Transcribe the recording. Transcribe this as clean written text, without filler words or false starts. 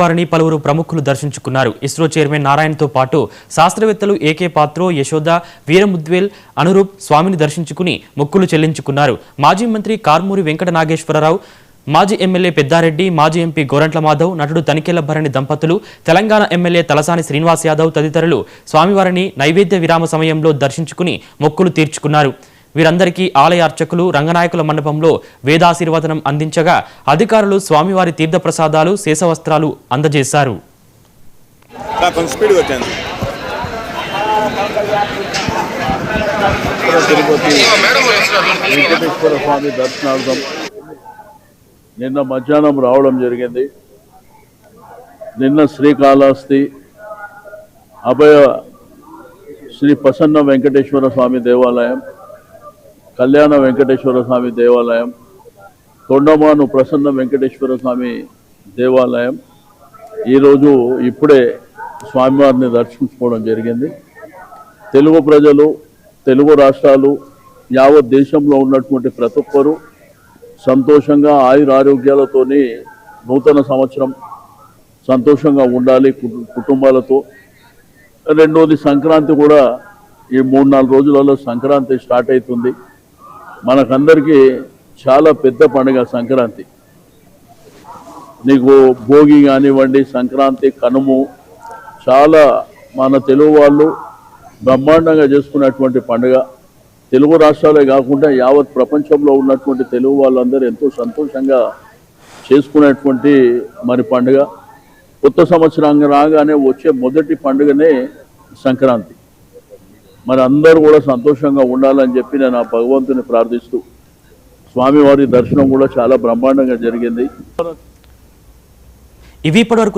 వారిని పలువురు ప్రముఖులు దర్శించుకున్నారు. ఇస్రో చైర్మన్ నారాయణతో పాటు శాస్త్రవేత్తలు ఏకే పాత్రో, యశోద, వీరముద్వేల్, అనురూప్ స్వామిని దర్శించుకుని మొక్కులు చెల్లించుకున్నారు. మాజీ మంత్రి కార్మూరి వెంకట నాగేశ్వరరావు, మాజీ ఎమ్మెల్యే పెద్దారెడ్డి, మాజీ ఎంపీ గోరంట్ల మాధవ్, నటుడు తనికెళ్ల భరణి దంపతులు, తెలంగాణ ఎమ్మెల్యే తలసాని శ్రీనివాస్ యాదవ్ తదితరులు స్వామివారిని నైవేద్య విరామ సమయంలో దర్శించుకుని మొక్కులు తీర్చుకున్నారు. వీరందరికీ ఆలయ అర్చకులు రంగనాయకుల మండపంలో వేదాశీర్వదనం అందించగా అధికారులు స్వామివారి తీర్థప్రసాదాలు, శేషవస్త్రాలు అందజేశారు. వెంకటేశ్వర స్వామి దర్శనార్థం నిన్న మధ్యాహ్నం రావడం జరిగింది. నిన్న శ్రీకాళహస్తి అభయ శ్రీ ప్రసన్న వెంకటేశ్వర స్వామి దేవాలయం, కళ్యాణ వెంకటేశ్వర స్వామి దేవాలయం, తొండమాను ప్రసన్న వెంకటేశ్వర స్వామి దేవాలయం ఈరోజు ఇప్పుడే స్వామివారిని దర్శించుకోవడం జరిగింది. తెలుగు ప్రజలు, తెలుగు రాష్ట్రాలు, యావత్ దేశంలో ఉన్నటువంటి ప్రతి ఒక్కరూ సంతోషంగా ఆయురారోగ్యాలతోని నూతన సంవత్సరం సంతోషంగా ఉండాలి కుటుంబాలతో. రెండోది సంక్రాంతి కూడా ఈ 3-4 రోజులలో సంక్రాంతి స్టార్ట్ అవుతుంది. మనకందరికీ చాలా పెద్ద పండుగ సంక్రాంతి. నీకు భోగి కానివ్వండి, సంక్రాంతి, కనుము చాలా మన తెలుగు వాళ్ళు బ్రహ్మాండంగా చేసుకున్నటువంటి పండుగ. తెలుగు రాష్ట్రాలే కాకుండా యావత్ ప్రపంచంలో ఉన్నటువంటి తెలుగు వాళ్ళందరూ ఎంతో సంతోషంగా చేసుకునేటువంటి మరి పండుగ. కొత్త సంవత్సరం రాగానే వచ్చే మొదటి పండుగనే సంక్రాంతి. మరి అందరూ కూడా సంతోషంగా ఉండాలని చెప్పి నేను ఆ భగవంతుని ప్రార్థిస్తూ, స్వామివారి దర్శనం కూడా చాలా బ్రహ్మాండంగా జరిగింది. ఇవి ఇప్పటివరకు